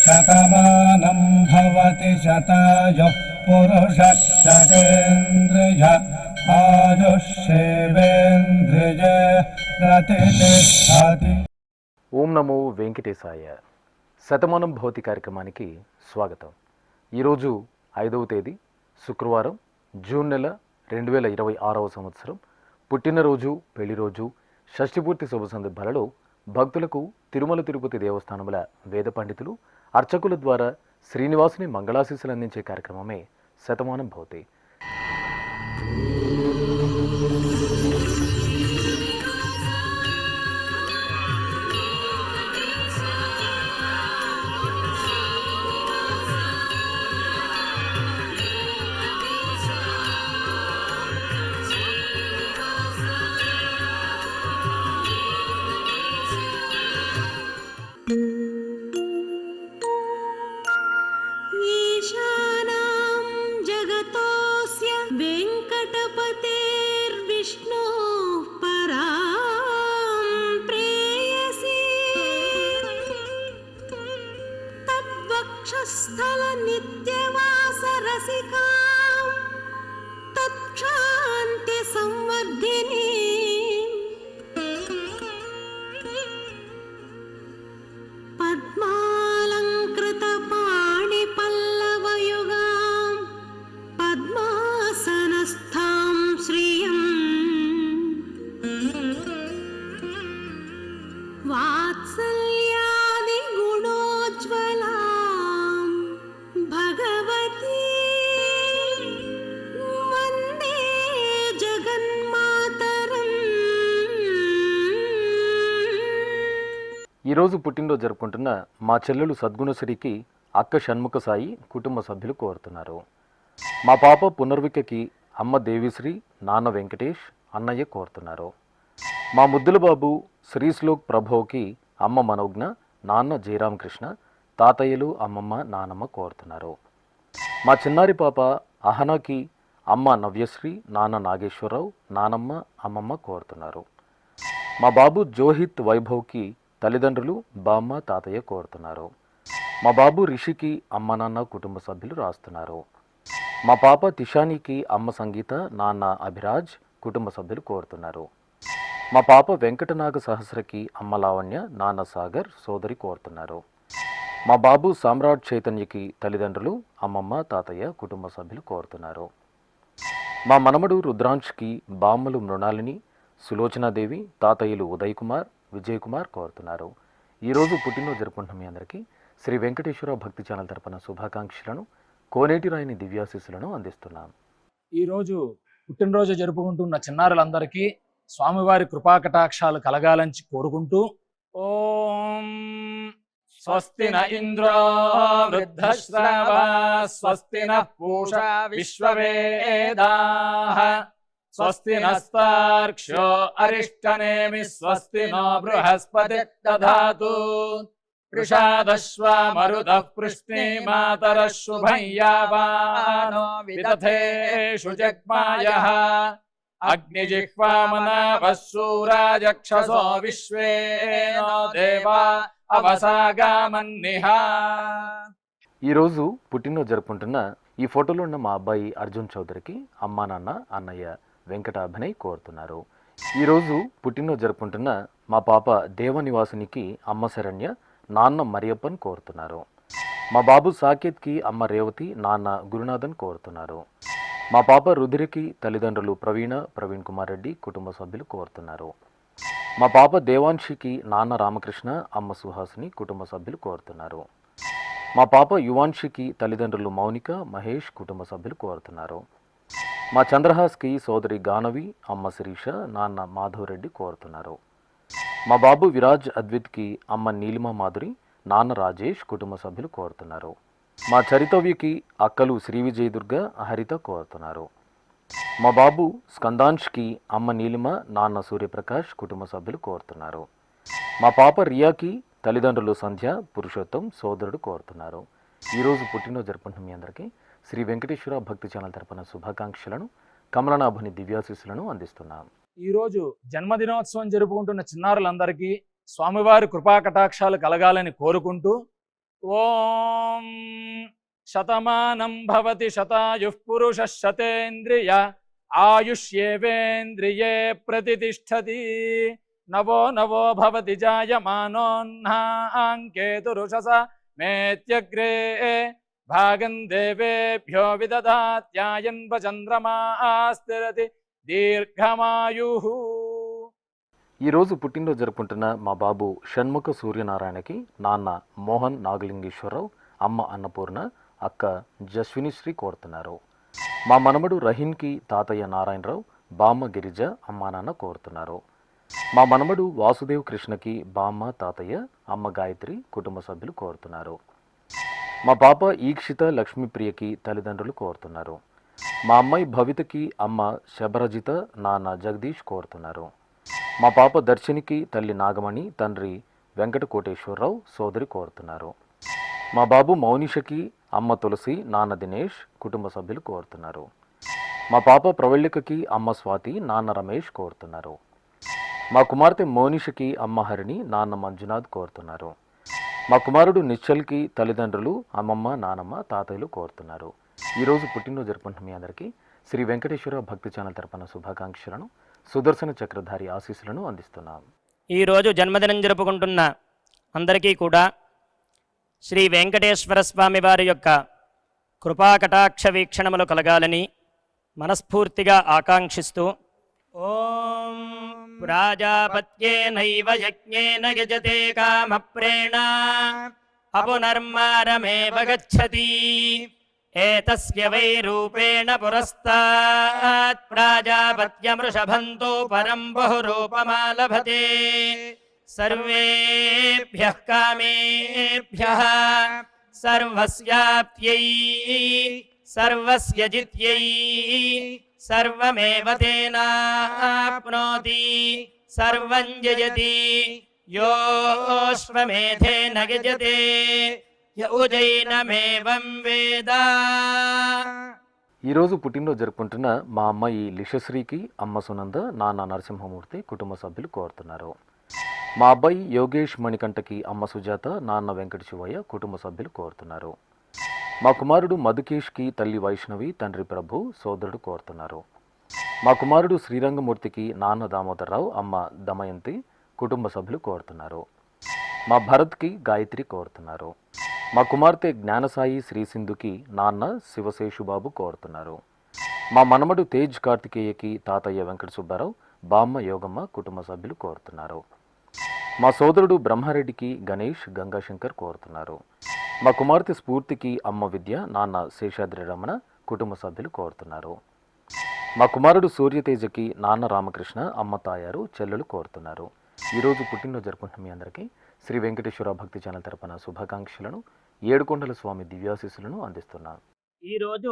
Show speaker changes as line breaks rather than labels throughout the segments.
శతమానం భవతి శతాయుః పురుషः శతేంద్రియ ఆయుష్యేవేంద్రియ ప్రతిష్టతి.
ఓం నమో వెంకటేశాయ. శతమానం భవతి కార్యక్రమానికి స్వాగతం. ఈరోజు 5వ తేదీ శుక్రవారం, జూన్ నెల 2026వ సంవత్సరం. పుట్టినరోజు, పెళ్లిరోజు, షష్ఠిపూర్తి శుభ సందర్భాలలో భక్తులకు తిరుమల తిరుపతి దేవస్థానముల వేద పండితులు, అర్చకుల ద్వారా శ్రీనివాసుని మంగళాశీస్సులు అందించే కార్యక్రమమే శతమానం భవతి.
స్థల నిత్యవాస రసికా తత్క్షాంతి సంవర్ధిని పద్మాలంకృత పాణి పల్లవయుగా పద్మాసనస్థాం శ్రియం వాత్సల్యాది గుణోజ్వలా
ఈరోజు పుట్టినరోజు జరుపుకుంటున్న మా చెల్లెలు సద్గుణశ్రీకి అక్క షణ్ముఖ సాయి కుటుంబ సభ్యులు కోరుతున్నారు. మా పాప పునర్వికకి అమ్మ దేవిశ్రీ, నాన్న వెంకటేష్, అన్నయ్య కోరుతున్నారు. మా ముద్దుల బాబు శ్రీశ్లోక్ ప్రభోకి అమ్మ మనోజ్ఞ, నాన్న జయరామకృష్ణ, తాతయ్యలు, అమ్మమ్మ, నానమ్మ కోరుతున్నారు. మా చిన్నారి పాప అహనాకి అమ్మ నవ్యశ్రీ, నాన్న నాగేశ్వరరావు, నానమ్మ, అమ్మమ్మ కోరుతున్నారు. మా బాబు జోహిత్ వైభవ్కి తల్లిదండ్రులు, బామ్మ, తాతయ్య కోరుతున్నారు. మా బాబు రిషికి అమ్మ, నాన్న, కుటుంబ సభ్యులు రాస్తున్నారు. మా పాప తిషానికి అమ్మ సంగీత, నాన్న అభిరాజ్, కుటుంబ సభ్యులు కోరుతున్నారు. మా పాప వెంకటనాగ సహస్రకి అమ్మ లావణ్య, నాన్న సాగర్, సోదరి కోరుతున్నారు. మా బాబు సామ్రాట్ చైతన్యకి తల్లిదండ్రులు, అమ్మమ్మ, తాతయ్య, కుటుంబ సభ్యులు కోరుతున్నారు. మా మనమడు రుద్రాంష్కి బామ్మలు మృణాలిని, సులోచనాదేవి, తాతయ్యలు ఉదయ్ కుమార్, విజయ్ కుమార్ కోరుతున్నారు. ఈరోజు పుట్టినరోజు జరుపుకుంటున్న మీ అందరికీ శ్రీ వెంకటేశ్వర భక్తి ఛానల్ తరపున శుభాకాంక్షలను, కోనేటి రాయని దివ్యాశీస్సులను అందిస్తున్నాం.
ఈరోజు పుట్టినరోజు జరుపుకుంటున్న చిన్నారులందరికీ స్వామివారి కృపాకటాక్షాలు కలగాలని కోరుకుంటూ, ఓం స్వస్తి న ఇంద్రో వృద్ధశ్రవా స్వస్తి న పూషా విశ్వవేదాః స్వస్తి నస్తార్క్ష్యో అరిష్టనేమి స్వస్తి నో బృహస్పతి దధాతు వృషాదశ్వా మరుతః పృష్ణే మాతరః శుభం యావానో విదథేషు జగ్మాయః అగ్నిజిహ్వామనావః శూరాజక్షసో విశ్వే నో దేవా అవసాగామన్నిహ.
ఈరోజు పుట్టినరోజు జరుపుకుంటున్న ఈ ఫోటోలో ఉన్న మా అబ్బాయి అర్జున్ చౌదరికి అమ్మా, నాన్న, అన్నయ్య వెంకట అభినయ్ కోరుతున్నారు. ఈరోజు పుట్టినరోజు జరుపుకుంటున్న మా పాప దేవనివాసునికి అమ్మ శరణ్య, నాన్న మరియప్పన్ కోరుతున్నారు. మా బాబు సాకేత్కి అమ్మ రేవతి, నాన్న గురునాథన్ కోరుతున్నారు. మా పాప రుధిరికి తల్లిదండ్రులు ప్రవీణ, ప్రవీణ్ కుమార్ రెడ్డి, కుటుంబ సభ్యులు కోరుతున్నారు. మా పాప దేవాంశికి నాన్న రామకృష్ణ, అమ్మ సుహాసిని, కుటుంబ సభ్యులు కోరుతున్నారు. మా పాప యువాంశికి తల్లిదండ్రులు మౌనిక, మహేష్, కుటుంబ సభ్యులు కోరుతున్నారు. మా చంద్రహాస్కి సోదరి గానవి, అమ్మ శిరీష, నాన్న మాధవరెడ్డి కోరుతున్నారు. మా బాబు విరాజ్ అద్విత్కి అమ్మ నీలిమ మాధురి, నాన్న రాజేష్, కుటుంబ సభ్యులు కోరుతున్నారు. మా చరితవ్యకి అక్కలు శ్రీ విజయదుర్గ, హరిత కోరుతున్నారు. మా బాబు స్కందాంష్కి అమ్మ నీలిమ, నాన్న సూర్యప్రకాష్, కుటుంబ సభ్యులు కోరుతున్నారు. మా పాప రియాకి తల్లిదండ్రులు సంధ్య, పురుషోత్తం, సోదరుడు కోరుతున్నారు. ఈరోజు పుట్టినరోజు జరుపుకుంటున్న మీ అందరికీ శ్రీ వెంకటేశ్వర భక్తి ఛానల్ తరపున శుభాకాంక్షలను, కమలనాభుని దివ్యాశీస్సులను అందిస్తున్నాం.
ఈరోజు జన్మదినోత్సవం జరుపుకుంటున్న చిన్నారులందరికీ స్వామివారి కృపా కటాక్షాలు కలగాలని కోరుకుంటూ ఓం శతమానం భవతి శతాయుః పురుషః శతేంద్రియ ఆయుష్యేవేంద్రియే ప్రతిష్టతి నవో నవో భవతి జాయమానోన్హాంకేతురుషస మేత్యగ్రే భాగం దేవేభ్యో విదదాత్యాయన్వ చంద్రమాస్థిరతి దీర్ఘమాయుః.
ఈరోజు పుట్టినరోజు జరుపుకుంటున్న మా బాబు షణ్ముఖ సూర్యనారాయణకి నాన్న మోహన్ నాగలింగేశ్వరరావు, అమ్మ అన్నపూర్ణ, అక్క జస్వినిశ్రీ కోరుతున్నారు. మా మనమడు రహీన్కి తాతయ్య నారాయణరావు, బామ్మ గిరిజ, అమ్మా నాన్న కోరుతున్నారు. మా మనమడు వాసుదేవ్ కృష్ణకి బామ్మ తాతయ్య, అమ్మ గాయత్రి, కుటుంబ సభ్యులు కోరుతున్నారు. మా పాప ఈక్షిత లక్ష్మీప్రియకి తల్లిదండ్రులు కోరుతున్నారు. మా అమ్మాయి భవితకి అమ్మ శబరజిత, నాన్న జగదీష్ కోరుతున్నారు. మా పాప దర్శనికి తల్లి నాగమణి, తండ్రి వెంకట కోటేశ్వరరావు, సోదరి కోరుతున్నారు. మా బాబు మౌనిషకి అమ్మ తులసి, నాన్న దినేష్, కుటుంబ సభ్యులు కోరుతున్నారు. మా పాప ప్రవళికకి అమ్మ స్వాతి, నాన్న రమేష్ కోరుతున్నారు. మా కుమార్తె మోనిషకి అమ్మ హరిణి, నాన్న మంజునాథ్ కోరుతున్నారు. మా కుమారుడు నిశ్చల్కి తల్లిదండ్రులు, అమ్మమ్మ, నానమ్మ, తాతయ్యలు కోరుతున్నారు. ఈరోజు పుట్టినరోజు జరుపుకుంటున్న మీ అందరికీ శ్రీ వెంకటేశ్వర భక్తి ఛానల్ తరపున శుభాకాంక్షలను, సుదర్శన చక్రధారి ఆశీస్సులను అందిస్తున్నాం.
ఈరోజు జన్మదినం జరుపుకుంటున్న అందరికీ కూడా శ్రీ వెంకటేశ్వర స్వామి వారి యొక్క కృపాకటాక్ష వీక్షణములు కలగాలని మనస్ఫూర్తిగా ఆకాంక్షిస్తూ ఓం ప్రాజాపత్యేనైవ యజ్ఞేన యజతే కామప్రేణ అపునర్మారమేవ గచ్చతి ఏతస్య వై రూపేణ పురస్తాత్ ప్రాజాపత్యమృషభంతో పరం బహురూపమాలభతే సర్వేభ్యః కామేభ్యః సర్వస్యాప్త్యై సర్వస్య జిత్యై సర్వమేవ తేనాప్నోతి సర్వం జయతి యోశ్వమేధేన యజతే యౌజైనమేవం వేద.
ఈరోజు పుట్టినరోజు జరుపుకుంటున్న మా అమ్మాయి లిషశ్రీకి అమ్మ సునంద, నాన్న నరసింహమూర్తి, కుటుంబ సభ్యులు కోరుతున్నారు. మా అబ్బాయి యోగేష్ మణికంఠకి అమ్మ సుజాత, నాన్న వెంకట శివయ్య, కుటుంబ సభ్యులు కోరుతున్నారు. మా కుమారుడు మధుకేష్కి తల్లి వైష్ణవి, తండ్రి ప్రభు, సోదరుడు కోరుతున్నారు. మా కుమారుడు శ్రీరంగమూర్తికి నాన్న దామోదరరావు, అమ్మ దమయంతి, కుటుంబ సభ్యులు కోరుతున్నారు. మా భరత్కి గాయత్రి కోరుతున్నారు. మా కుమార్తె జ్ఞానసాయి శ్రీసింధుకి నాన్న శివశేషుబాబు కోరుతున్నారు. మా మనమడు తేజ్ కార్తికేయకి తాతయ్య వెంకట సుబ్బారావు, బామ్మ యోగమ్మ, కుటుంబ సభ్యులు కోరుతున్నారు. మా సోదరుడు బ్రహ్మారెడ్డికి గణేష్, గంగాశంకర్ కోరుతున్నారు. మా కుమార్తె స్ఫూర్తికి అమ్మ విద్య, నాన్న శేషాద్రి రమణ, కుటుంబ సభ్యులు కోరుతున్నారు. మా కుమారుడు సూర్యతేజకి నాన్న రామకృష్ణ, అమ్మ తాయారు, చెల్లెలు కోరుతున్నారు. ఈరోజు పుట్టినరోజు జరుపుకుంటున్న మీ అందరికీ శ్రీ వెంకటేశ్వర భక్తి ఛానల్ తరపున శుభాకాంక్షలను, ఏడుకొండల స్వామి దివ్యాశీస్సులను అందిస్తున్నాను.
ఈరోజు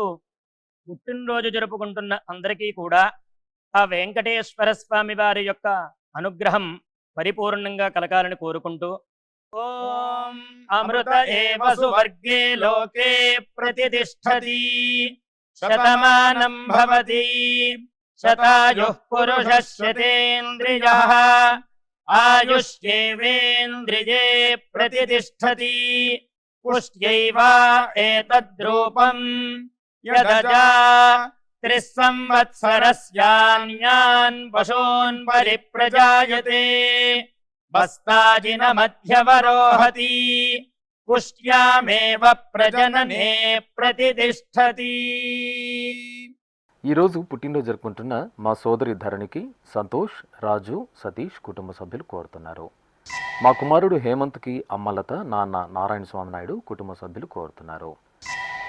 పుట్టినరోజు జరుపుకుంటున్న అందరికీ కూడా ఆ వెంకటేశ్వర స్వామి వారి యొక్క అనుగ్రహం పరిపూర్ణంగా కలగాలని కోరుకుంటూ ఓం అమృత ఏవ సువర్గే లోకే ప్రతిష్టతి శతమానం భవతి శతాయుః పురుషః శతేంద్రియః ఆయుష్యేవేంద్రియే ప్రతిష్టతి పుష్ట్యైవ ఏతద్రూపం యదజా త్రిస్సంవత్సరస్యాన్యాన్ పశూన్ పరిప్రజాయతే బస్తాజిన మధ్యవరోహతి పుష్ట్యామేవ ప్రజననే ప్రతిష్టతి.
ఈరోజు పుట్టినరోజు జరుపుకుంటున్న మా సోదరి ధరణికి సంతోష్, రాజు, సతీష్, కుటుంబ సభ్యులు కోరుతున్నారు. మా కుమారుడు హేమంత్కి అమ్మలత, నాన్న నారాయణ స్వామి నాయుడు, కుటుంబ సభ్యులు కోరుతున్నారు.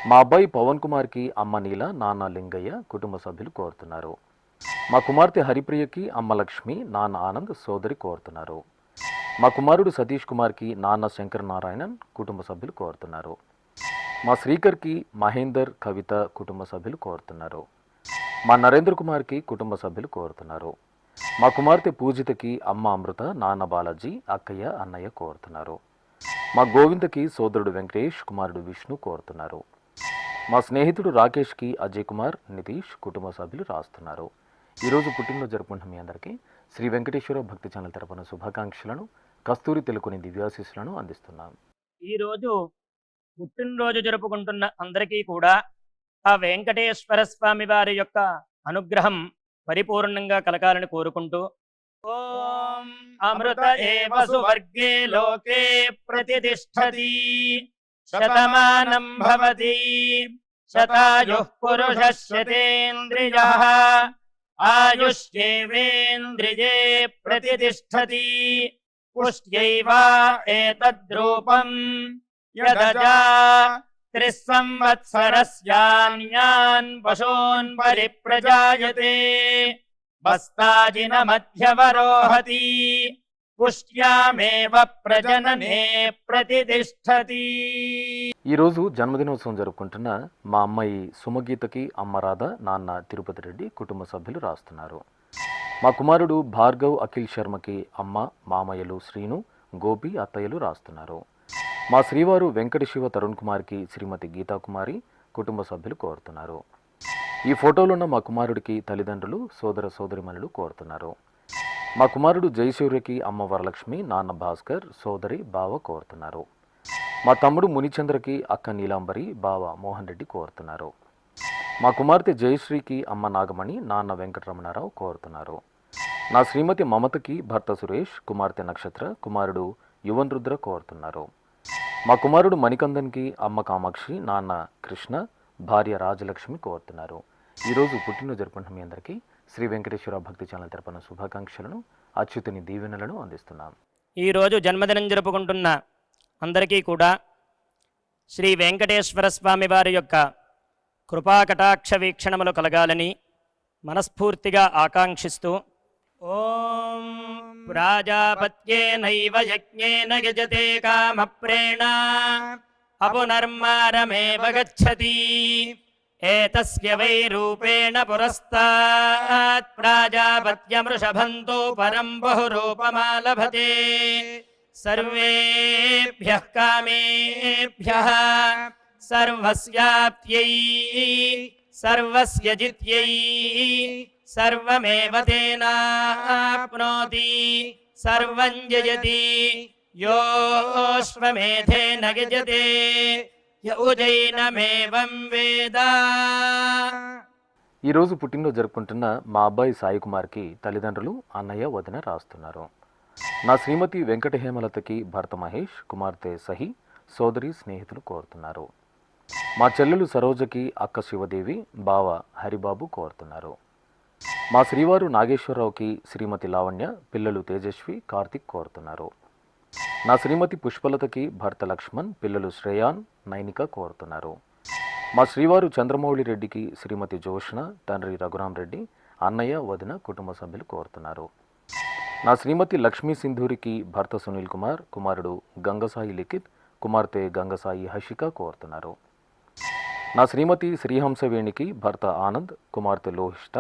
మా అబ్బాయి పవన్ కుమార్కి అమ్మ నీల, నాన్న లింగయ్య, కుటుంబ సభ్యులు కోరుతున్నారు. మా కుమార్తె హరిప్రియకి అమ్మ లక్ష్మి, నాన్న ఆనంద్, సోదరి కోరుతున్నారు. మా కుమారుడు సతీష్ కుమార్కి నాన్న శంకర్ నారాయణన్, కుటుంబ సభ్యులు కోరుతున్నారు. మా శ్రీకర్కి మహేందర్, కవిత, కుటుంబ సభ్యులు కోరుతున్నారు. మా నరేంద్ర కుమార్కి కుటుంబ సభ్యులు కోరుతున్నారు. మా కుమార్తె పూజితకి అమ్మ అమృత, నాన్న బాలాజీ, అక్కయ్య, అన్నయ్య కోరుతున్నారు. మా గోవిందకి సోదరుడు వెంకటేష్, కుమారుడు విష్ణు కోరుతున్నారు. మా స్నేహితుడు రాకేష్కి అజయ్ కుమార్, నితీష్, కుటుంబ సభ్యులు రాస్తున్నారు. ఈరోజు పుట్టినరోజు జరుపుకుంటున్న మీ అందరికీ శ్రీ వెంకటేశ్వర భక్తి ఛానల్ తరపున శుభాకాంక్షలను, కస్తూరి తెలుకుని దివ్యాశీస్సులను అందిస్తున్నాం.
ఈరోజు పుట్టినరోజు జరుపుకుంటున్న అందరికీ కూడా ఆ వెంకటేశ్వర స్వామి వారి యొక్క అనుగ్రహం పరిపూర్ణంగా కలగాలని కోరుకుంటూ ఓం అమృత ఏవ సువర్గే లోకే ప్రతిష్టతి శతమానం భవతి శతాయుః పురుషः శతేంద్రియః ఆయుష్యేవేంద్రియే ప్రతిష్టతి పుష్ట్యైవ ఏతద్రూపం యదజా త్రిస్సంవత్సరస్యాన్యాన్ పశూన్ పరిప్రజాయతే బస్తాజిన మధ్యవరోహతి పుష్ట్యామేవ ప్రజననే ప్రతిష్టతి.
ఈరోజు జన్మదినోత్సవం జరుపుకుంటున్న మా అమ్మాయి సుమగీతకి అమ్మ రాధ, నాన్న తిరుపతి రెడ్డి కుటుంబ సభ్యులు రాస్తున్నారు. మా కుమారుడు భార్గవ్ అఖిల్ శర్మకి అమ్మ, మామయ్యలు శ్రీను, గోపి, అత్తయ్యలు రాస్తున్నారు. మా శ్రీవారు వెంకట శివ తరుణ్ కుమార్కి శ్రీమతి గీతాకుమారి కుటుంబ సభ్యులు కోరుతున్నారు. ఈ ఫోటోలో ఉన్న మా కుమారుడికి తల్లిదండ్రులు, సోదర సోదరిమణులు కోరుతున్నారు. మా కుమారుడు జయసూర్యకి అమ్మ వరలక్ష్మి, నాన్న భాస్కర్, సోదరి బావ కోరుతున్నారు. మా తమ్ముడు మునిచంద్రకి అక్క నీలాంబరి, బావ మోహన్ రెడ్డి కోరుతున్నారు. మా కుమార్తె జయశ్రీకి అమ్మ నాగమణి, నాన్న వెంకటరమణారావు కోరుతున్నారు. నా శ్రీమతి మమతకి భర్త సురేష్, కుమార్తె నక్షత్ర, కుమారుడు యువన్ రుద్ర కోరుతున్నారు. మా కుమారుడు మణికందన్కి అమ్మ కామాక్షి, నాన్న కృష్ణ, భార్య రాజలక్ష్మి కోరుతున్నారు. ఈరోజు పుట్టినరోజు జరుపుకుంటున్న మీ అందరికీ శ్రీ వెంకటేశ్వర భక్తి ఛానల్ తరపున శుభాకాంక్షలను, అచ్యుతుని దీవెనలను అందిస్తున్నాం.
ఈరోజు జన్మదినం జరుపుకుంటున్న అందరికీ కూడా శ్రీ వెంకటేశ్వర స్వామి వారి యొక్క కృపాకటాక్ష వీక్షణములు కలగాలని మనస్ఫూర్తిగా ఆకాంక్షిస్తూ ఓం ప్రాజాపత్యేనైవ యజ్ఞేన యజతే కామప్రేణ అపునర్మారమేవ గచ్చతి ఏతస్య వై రూపేణ పురస్తాత్ ప్రాజాపత్యమృషభంతో పరం బహురూపమాలభతే సర్వేభ్యః కామేభ్యః సర్వస్యాప్త్యై సర్వస్య జిత్యై సర్వమేవ తేనాప్నోతి సర్వం జయతి యోశ్వమేధేన యజతే యౌజైనమేవం వేద.
ఈరోజు పుట్టినరోజు జరుపుకుంటున్న మా అబ్బాయి సాయి కుమార్కి తల్లిదండ్రులు, అన్నయ్య, వదిన రాస్తున్నారు. నా శ్రీమతి వెంకట హేమలతకి భర్త మహేష్, కుమార్తె సహి, సోదరి, స్నేహితులు కోరుతున్నారు. మా చెల్లెలు సరోజకి అక్క శివదేవి, బావ హరిబాబు కోరుతున్నారు. మా శ్రీవారు నాగేశ్వరరావుకి శ్రీమతి లావణ్య, పిల్లలు తేజస్వి, కార్తిక్ కోరుతున్నారు. నా శ్రీమతి పుష్పలతకి భర్త లక్ష్మణ్, పిల్లలు శ్రేయాన్, నైనిక కోరుతున్నారు. మా శ్రీవారు చంద్రమౌళి రెడ్డికి శ్రీమతి జోష్న, తండ్రి రఘురాం రెడ్డి, అన్నయ్య, వదిన కుటుంబ సభ్యులు కోరుతున్నారు. నా శ్రీమతి లక్ష్మీ సింధూరికి భర్త సునీల్ కుమార్, కుమారుడు గంగసాయి లిఖిత్, కుమార్తె గంగసాయి హషిక కోరుతున్నారు. నా శ్రీమతి శ్రీహంసవేణికి భర్త ఆనంద్, కుమార్తె లోహిష్ట,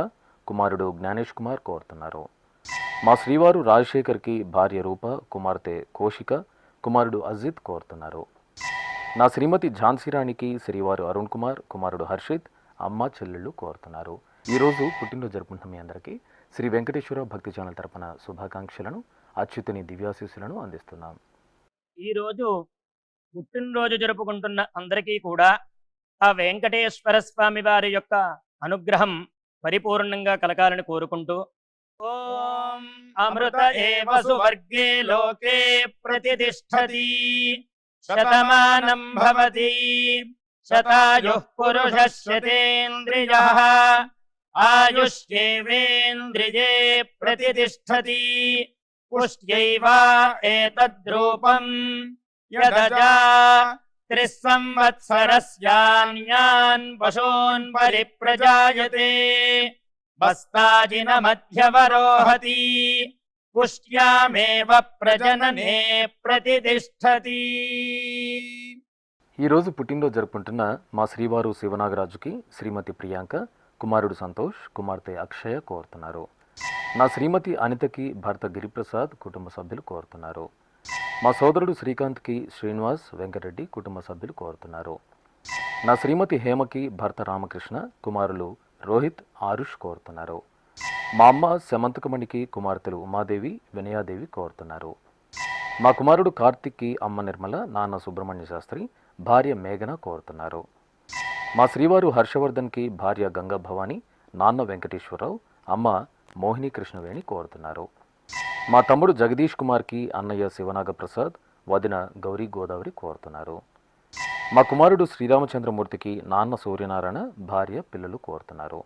కుమారుడు జ్ఞానేష్ కుమార్ కోరుతున్నారు. మా శ్రీవారు రాజశేఖర్కి భార్య రూప, కుమార్తె కోశిక, కుమారుడు అజిత్ కోరుతున్నారు. నా శ్రీమతి ఝాన్సీరాణికి శ్రీవారు అరుణ్ కుమార్, కుమారుడు హర్షిత్, అమ్మ, చెల్లెళ్ళు కోరుతున్నారు. ఈరోజు పుట్టినరోజు జరుపుకుంటున్న మీ అందరికీ శ్రీ వెంకటేశ్వర భక్తి ఛానల్ తరపున శుభాకాంక్షలను, అచ్యుతుని దివ్యాశీస్సులను అందిస్తున్నాం.
ఈరోజు పుట్టినరోజు జరుపుకుంటున్న అందరికీ కూడా ఆ వెంకటేశ్వర స్వామి వారి యొక్క అనుగ్రహం పరిపూర్ణంగా కలగాలని కోరుకుంటూ ఓం అమృత ఏవ సువర్గే లోకే ప్రతిష్టతి శతమానం భవతి శతాయుః పురుషः శతేంద్రియః ఆయుష్యేవేంద్రియే ప్రతిష్టతి పుష్ట్యైవ ఏతద్రూపం యదజా త్రిస్సంవత్సరస్యాన్యాన్ పశూన్ పరిప్రజాయతే బస్తాజిన మధ్యవరోహతి పుష్ట్యామేవ ప్రజననే ప్రతిష్టతి.
ఈరోజు పుట్టినరోజు జరుపుకుంటున్న మా శ్రీవారు శివనాగరాజుకి శ్రీమతి ప్రియాంక, కుమారుడు సంతోష్, కుమార్తె అక్షయ కోరుతున్నారు. నా శ్రీమతి అనితకి భర్త గిరిప్రసాద్ కుటుంబ సభ్యులు కోరుతున్నారు. మా సోదరుడు శ్రీకాంత్కి శ్రీనివాస్, వెంకటరెడ్డి కుటుంబ సభ్యులు కోరుతున్నారు. నా శ్రీమతి హేమకి భర్త రామకృష్ణ, కుమారులు రోహిత్, ఆరుష్ కోరుతున్నారు. మా అమ్మ శమంతకమణికి కుమార్తెలు ఉమాదేవి వినయాదేవి కోరుతున్నారు. మా కుమారుడు కార్తిక్కి అమ్మ నిర్మల, నాన్న సుబ్రహ్మణ్య శాస్త్రి, భార్య మేఘన కోరుతున్నారు. మా శ్రీవారు హర్షవర్ధన్కి భార్య గంగా భవాని, నాన్న వెంకటేశ్వరరావు, అమ్మ మోహిని కృష్ణవేణి కోరుతున్నారు. మా తమ్ముడు జగదీష్ కుమార్కి అన్నయ్య శివనాగప్రసాద్, వదిన గౌరీ గోదావరి కోరుతున్నారు. మా కుమారుడు శ్రీరామచంద్రమూర్తికి నాన్న సూర్యనారాయణ, భార్య పిల్లలు కోరుతున్నారు.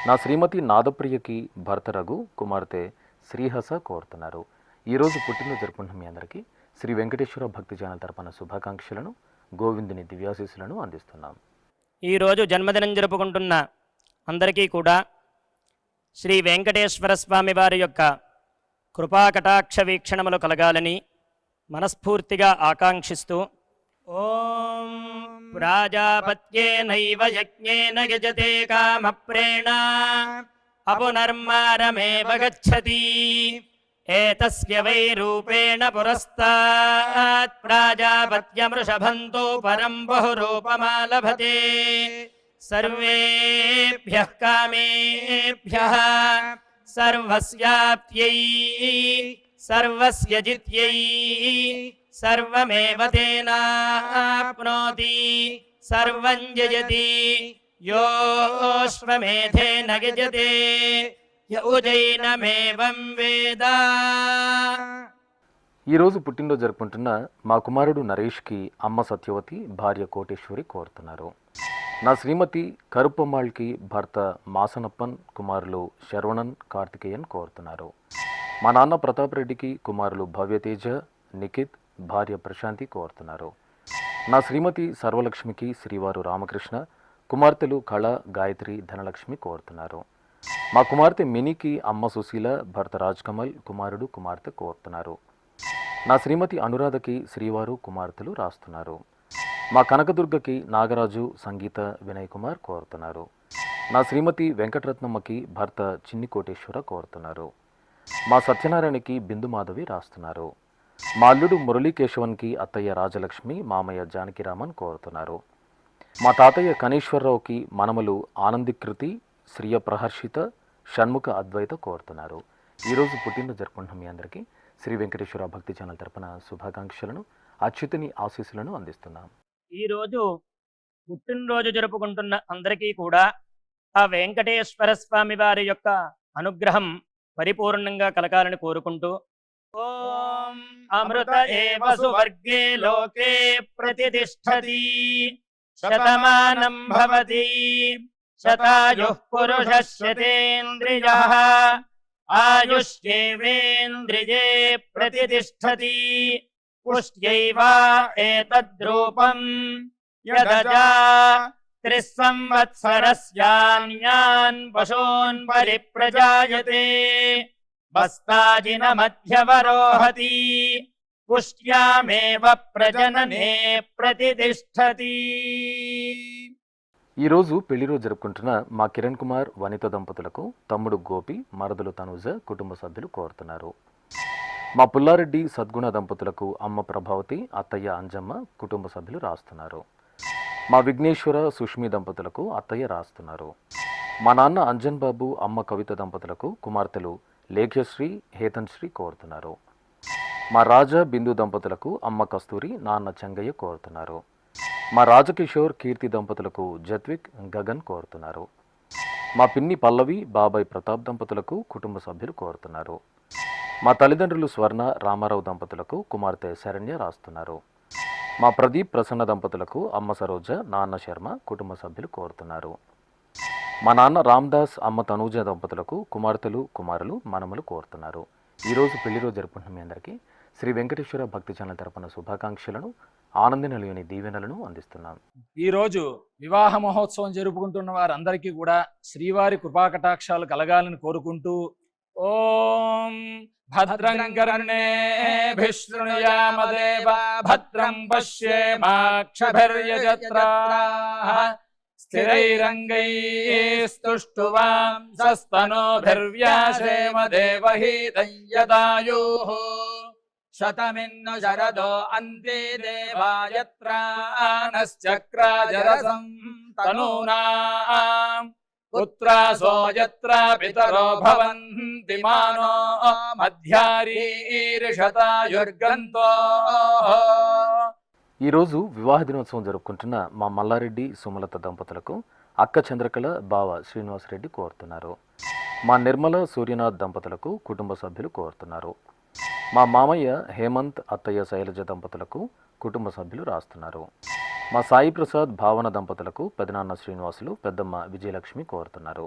నా శ్రీమతి నాదప్రియకి భర్త రఘు, కుమార్తె శ్రీహస కోరుతున్నారు. ఈరోజు పుట్టినరోజు జరుపుకుంటున్న మీ అందరికీ శ్రీ వెంకటేశ్వర భక్తి ఛానల్ తరపున శుభాకాంక్షలను, గోవిందుని దివ్యాశీస్సులను అందిస్తున్నాం.
ఈరోజు జన్మదినం జరుపుకుంటున్న అందరికీ కూడా శ్రీ వెంకటేశ్వర స్వామి వారి యొక్క కృపాకటాక్ష వీక్షణములు కలగాలని మనస్ఫూర్తిగా ఆకాంక్షిస్తూ ఓం ప్రాజాపత్యేనైవ యజ్ఞేన యజతే కామప్రేణ అపునర్మారమేవ గచ్చతి ఏతస్య వై రూపేణ పురస్తాత్ ప్రాజాపత్యమృషభంతో పరం బహురూపమాలభతే సర్వేభ్యః కామేభ్యః సర్వస్యాప్త్యై సర్వస్య జిత్యై సర్వమేవ తేనాప్నోతి సర్వం జయతి యోశ్వమేధేన యజతే యౌజైనమేవం వేద.
ఈరోజు పుట్టినరోజు జరుపుకుంటున్న మా కుమారుడు నరేష్కి అమ్మ సత్యవతి, భార్య కోటేశ్వరి కోరుతున్నారు. నా శ్రీమతి కరుప్పమ్మాళ్ళకి భర్త మాసనప్పన్, కుమారులు శరవణన్, కార్తికేయన్ కోరుతున్నారు. మా నాన్న ప్రతాప్ రెడ్డికి కుమారులు భవ్యతేజ, నిఖిత్, భార్య ప్రశాంతి కోరుతున్నారు. నా శ్రీమతి సర్వలక్ష్మికి శ్రీవారు రామకృష్ణ, కుమార్తెలు కళ, గాయత్రి, ధనలక్ష్మి కోరుతున్నారు. మా కుమార్తె మినికి అమ్మ సుశీల, భర్త రాజ్కమల్, కుమారుడు కుమార్తె కోరుతున్నారు. నా శ్రీమతి అనురాధకి శ్రీవారు కుమార్తెలు రాస్తున్నారు. మా కనకదుర్గకి నాగరాజు, సంగీత, వినయ్ కుమార్ కోరుతున్నారు. నా శ్రీమతి వెంకటరత్నమ్మకి భర్త చిన్ని కోటేశ్వర కోరుతున్నారు. మా సత్యనారాయణకి బిందు మాధవి రాస్తున్నారు. మా అల్లుడు మురళీకేశవన్కి అత్తయ్య రాజలక్ష్మి, మామయ్య జానకిరామన్ కోరుతున్నారు. మా తాతయ్య కనేశ్వరరావుకి మనమలు ఆనందికృతి, శ్రీయ ప్రహర్షిత, షణ్ముఖ అద్వైత కోరుతున్నారు. ఈరోజు పుట్టినరోజు జరుపుకుంటున్న మీ అందరికీ శ్రీ వెంకటేశ్వర భక్తి ఛానల్ తరపున శుభాకాంక్షలను, అచ్యుతుని ఆశీస్సులను అందిస్తున్నాం.
ఈరోజు పుట్టినరోజు జరుపుకుంటున్న అందరికీ కూడా ఆ వెంకటేశ్వర స్వామి వారి యొక్క అనుగ్రహం పరిపూర్ణంగా కలగాలని కోరుకుంటూ ఓం అమృత ఏవ సువర్గే లోకే ప్రతిష్ఠతి శతమానం భవతి శతాయుః పురుషः శతేంద్రియః ఆయుష్యేవేంద్రియే ప్రతిష్ఠతి పుష్ట్యైవ ఏతద్రూపం యదజా త్రిస్సంవత్సరస్యాన్యాన్ పశూన్ పరిప్రజాయతే బస్తాజిన మధ్యవరోహతి పుష్ట్యామేవ ప్రజననే ప్రతిష్ఠతి.
ఈరోజు పెళ్లిరోజు జరుపుకుంటున్న మా కిరణ్ కుమార్, వనిత దంపతులకు తమ్ముడు గోపి, మరదలు తనుజ కుటుంబ సభ్యులు కోరుతున్నారు. మా పుల్లారెడ్డి సద్గుణ దంపతులకు అమ్మ ప్రభావతి, అత్తయ్య అంజమ్మ కుటుంబ సభ్యులు రాస్తున్నారు. మా విఘ్నేశ్వర, సుష్మి దంపతులకు అత్తయ్య రాస్తున్నారు. మా నాన్న అంజన్ బాబు, అమ్మ కవిత దంపతులకు కుమార్తెలు లేఖ్యశ్రీ, హేతన్శ్రీ కోరుతున్నారు. మా రాజా, బిందు దంపతులకు అమ్మ కస్తూరి, నాన్న చెంగయ్య కోరుతున్నారు. మా రాజకిషోర్, కీర్తి దంపతులకు జత్విక్, గగన్ కోరుతున్నారు. మా పిన్ని పల్లవి, బాబాయ్ ప్రతాప్ దంపతులకు కుటుంబ సభ్యులు కోరుతున్నారు. మా తల్లిదండ్రులు స్వర్ణ, రామారావు దంపతులకు కుమార్తె శరణ్య రాస్తున్నారు. మా ప్రదీప్, ప్రసన్న దంపతులకు అమ్మ సరోజ, నాన్న శర్మ కుటుంబ సభ్యులు కోరుతున్నారు. మా నాన్న రామ్దాస్, అమ్మ తనూజ దంపతులకు కుమార్తెలు, కుమారులు, మనములు కోరుతున్నారు. ఈరోజు పెళ్లిరోజు జరుపుకుంటున్న మీ అందరికీ శ్రీ వెంకటేశ్వర భక్తి ఛానల్ తరపున శుభాకాంక్షలను, ఆనందనలేని దీవెనలను అందిస్తున్నాం.
ఈరోజు వివాహ మహోత్సవం జరుపుకుంటున్న వారందరికీ కూడా శ్రీవారి కృపాకటాక్షాలు కలగాలని కోరుకుంటూ ఓం భద్రం కర్ణేభిః శృణుయామదేవ భద్రం పశ్యేమాక్షభిర్యజత్రాః స్థిరైరంగైస్తుష్టువాంసస్తనోభిర్వ్యాసేమ దేవహీతం యదాయుః శతమిన్ను శరదో అంతే దేవాయత్రానశ్చక్రాజరసం తనూనాం పుత్రాసో యత్ర పితరో భవంతి మానో మధ్యారీర్షతాయుర్గంతో.
ఈరోజు వివాహ దినోత్సవం జరుపుకుంటున్న మా మల్లారెడ్డి సుమలత దంపతులకు అక్క చంద్రకళ బావ శ్రీనివాసరెడ్డి కోరుతున్నారు. మా నిర్మల సూర్యనాథ్ దంపతులకు కుటుంబ సభ్యులు కోరుతున్నారు. మా మామయ్య హేమంత్ అత్తయ్య శైలజ దంపతులకు కుటుంబ సభ్యులు రాస్తున్నారు. మా సాయి ప్రసాద్ భావన దంపతులకు పెదనాన్న శ్రీనివాసులు పెద్దమ్మ విజయలక్ష్మి కోరుతున్నారు.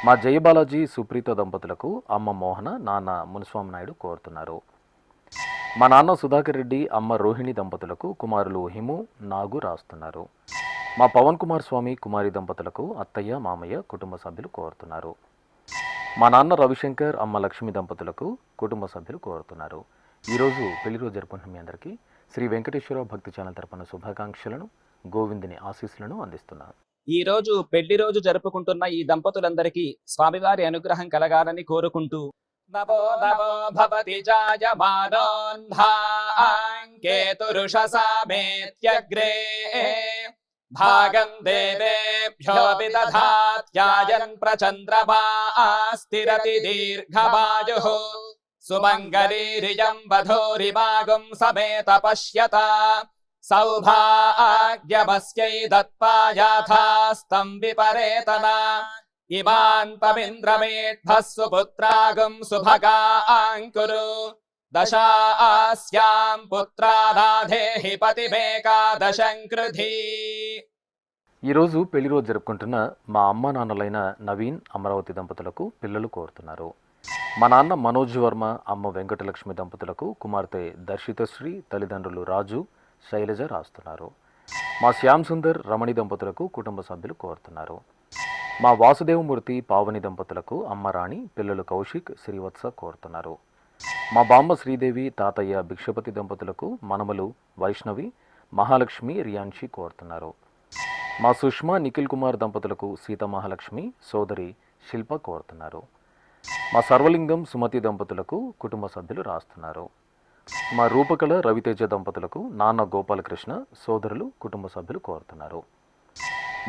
మా జయబాలాజీ సుప్రీత దంపతులకు అమ్మ మోహన నాన్న మునిస్వామి నాయుడు కోరుతున్నారు. మా నాన్న సుధాకర్ రెడ్డి అమ్మ రోహిణి దంపతులకు కుమారులు హిము నాగు రాస్తున్నారు. మా పవన్ కుమార్ స్వామి కుమారి దంపతులకు అత్తయ్య మామయ్య కుటుంబ సభ్యులు కోరుతున్నారు. మా నాన్న రవిశంకర్ అమ్మ లక్ష్మి దంపతులకు కుటుంబ సభ్యులు కోరుతున్నారు. ఈరోజు పెళ్లి రోజు జరుపుకుంటున్న మీ అందరికీ శ్రీ వెంకటేశ్వర భక్తి ఛానల్ తరపున శుభాకాంక్షలను గోవిందుని ఆశీస్సులను అందిస్తున్నాను.
ఈ రోజు పెళ్లి రోజు జరుపుకుంటున్న ఈ దంపతులందరికీ స్వామివారి అనుగ్రహం కలగాలని కోరుకుంటూ నమో నమో భవతి జాయమానోన్ధాంకేతురుషసామేత్యగ్రే భాగం దేవేభ్యో విదధాత్యాయన్ ప్రచంద్రమాస్తిరతి దీర్ఘమాయుః సుమంగళీరియం వధూరిమాగుం సమేత పశ్యత సౌభాగ్యమస్యై దత్పాయాథాస్తం విపరేతన ఇమాన్ పవింద్రమేఢ్భః సుపుత్రాగుం సుభగాంకురు దశాస్యాం పుత్రానాధేహి పతిమేకాదశం కృధి.
ఈరోజు పెళ్లి రోజు జరుపుకుంటున్న మా అమ్మ నాన్నలైన నవీన్ అమరావతి దంపతులకు పిల్లలు కోరుతున్నారు. మా నాన్న మనోజ్ వర్మ అమ్మ వెంకటలక్ష్మి దంపతులకు కుమార్తె దర్శితశ్రీ తల్లిదండ్రులు రాజు శైలజ రాస్తున్నారు. మా శ్యామ్ సుందర్ రమణి దంపతులకు కుటుంబ సభ్యులు కోరుతున్నారు. మా వాసుదేవమూర్తి పావని దంపతులకు అమ్మ రాణి పిల్లలు కౌశిక్ శ్రీవత్స కోరుతున్నారు. మా బామ్మ శ్రీదేవి తాతయ్య భిక్షపతి దంపతులకు మనమలు వైష్ణవి మహాలక్ష్మి రియాన్షి కోరుతున్నారు. మా సుష్మా నిఖిల్ కుమార్ దంపతులకు సీత మహాలక్ష్మి సోదరి శిల్ప కోరుతున్నారు. మా సర్వలింగం సుమతి దంపతులకు కుటుంబ సభ్యులు రాస్తున్నారు. మా రూపకళ రవితేజ దంపతులకు నాన్న గోపాలకృష్ణ సోదరులు కుటుంబ సభ్యులు కోరుతున్నారు.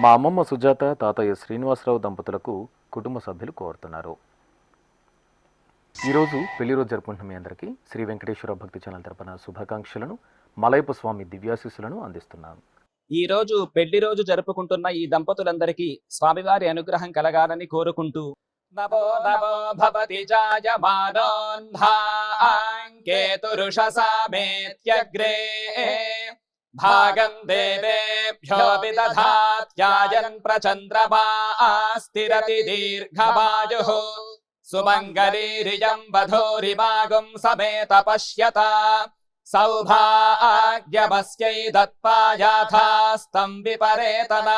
మా అమ్మమ్మ సుజాత తాతయ్య శ్రీనివాసరావు దంపతులకు కుటుంబ సభ్యులు కోరుతున్నారు. ఈరోజు పెళ్లి రోజు జరుపుకుంటున్న మీ అందరికీ శ్రీ వెంకటేశ్వర భక్తి ఛానల్ తరపున శుభాకాంక్షలను మలయప్ప స్వామి దివ్యాశీస్సులను అందిస్తున్నాను.
ఈ రోజు పెళ్లి రోజు జరుపుకుంటున్న ఈ దంపతులందరికీ స్వామివారి అనుగ్రహం కలగాలని కోరుకుంటూ నమో నమో భవతి జాయమానోన్ధాంకేతురుషసామేత్యగ్రే భాగం దేవేభ్యో విదధాత్యాయన్ ప్రచంద్రమాస్తిరతి దీర్ఘమాయుః సుమంగళీరియం వధూరిమాగుం సమేత పశ్యత సౌభాగ్యమస్యై దత్పాయాథాస్తం విపరేతన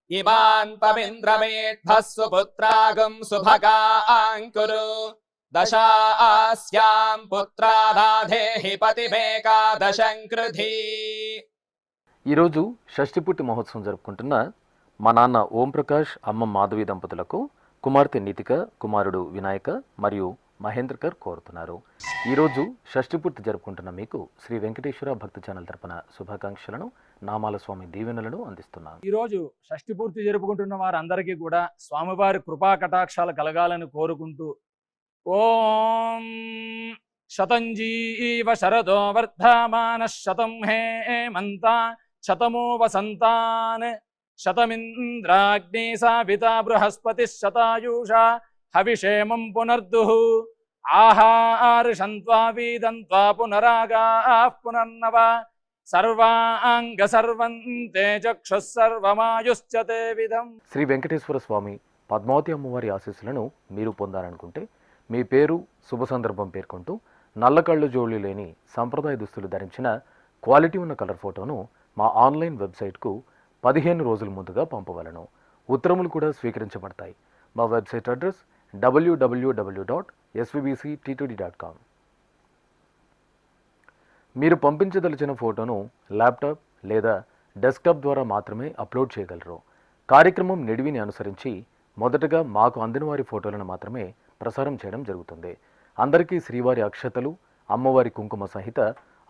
ఇమాన్ పవింద్రమేఢ్భః సుపుత్రాగుం సుభగాంకురు దశాస్యాం పుత్రానాధేహి పతిమేకాదశం కృధి.
ఈరోజు షష్ఠిపుట్టి మహోత్సవం జరుపుకుంటున్న మా నాన్న ఓంప్రకాష్ అమ్మ మాధవి దంపతులకు కుమార్తె నితిక కుమారుడు వినాయక మరియు మహేంద్రకర్ కోరుతున్నారు. ఈరోజు షష్ఠిపుట్టి జరుపుకుంటున్న మీకు శ్రీ వెంకటేశ్వర భక్తి ఛానల్ తరపున శుభాకాంక్షలను నామాల స్వామి దీవెనలను అందిస్తున్నాను.
ఈరోజు షష్ఠి పూర్తి జరుపుకుంటున్న వారందరికీ కూడా స్వామివారి కృపా కటాక్షాలు కలగాలని కోరుకుంటూ ఓం శతంజీవ శరదో వర్ధమాన శతం హేమంత శతమో వసంతాన్ శతమింద్రాగ్ని సావితా బృహస్పతి శతాయూషా హవిషేమం పునర్దుః ఆహార్షంత్వా వీదంత్వా పునరాగాః పునర్నవ సర్వాంగ సర్వంతే చక్షుః సర్వమాయుశ్చ తే విధం.
శ్రీ వెంకటేశ్వర స్వామి పద్మావతి అమ్మవారి ఆశీస్సులను మీరు పొందాలనుకుంటే మీ పేరు శుభ సందర్భం పేర్కొంటూ నల్ల కళ్ళు జోళ్ళు లేని సంప్రదాయ దుస్తులు ధరించిన క్వాలిటీ ఉన్న కలర్ ఫోటోను మా ఆన్లైన్ వెబ్సైట్కు 15 రోజుల ముందుగా పంపవలను. ఉత్తరములు కూడా స్వీకరించబడతాయి. మా వెబ్సైట్ అడ్రస్ www.svbcttd.com. మీరు పంపించదలిచిన ఫోటోను ల్యాప్టాప్ లేదా డెస్క్టాప్ ద్వారా మాత్రమే అప్లోడ్ చేయగలరు. కార్యక్రమం నిడివిని అనుసరించి మొదటగా మాకు అందిన వారి ఫోటోలను మాత్రమే ప్రసారం చేయడం జరుగుతుంది. అందరికీ శ్రీవారి అక్షతలు అమ్మవారి కుంకుమ సహిత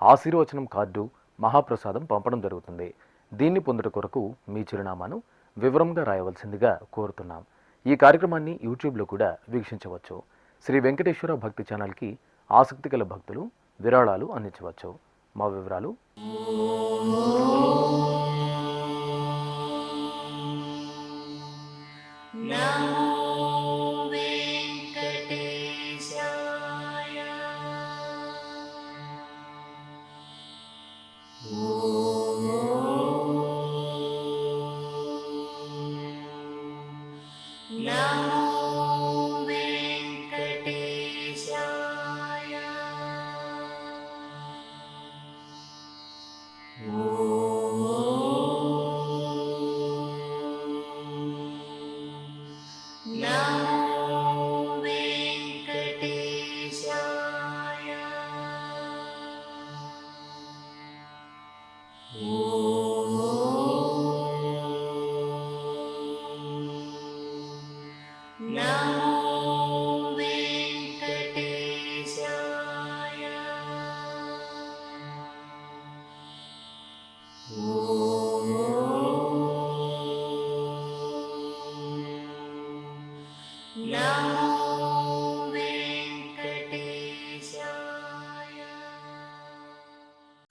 ఆశీర్వచనం కార్డు మహాప్రసాదం పంపడం జరుగుతుంది. దీన్ని పొందుట కొరకు మీ చిరునామాను వివరంగా రాయవలసిందిగా కోరుతున్నాం. ఈ కార్యక్రమాన్ని యూట్యూబ్లో కూడా వీక్షించవచ్చు. శ్రీ వెంకటేశ్వర భక్తి ఛానల్కి ఆసక్తి గల భక్తులు విరాళాలు అందించవచ్చు. మా వివరాలు: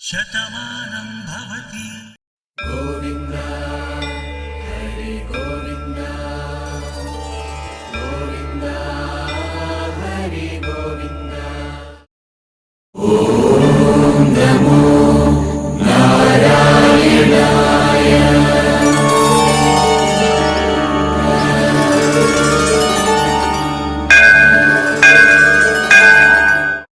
శతమానం భవతి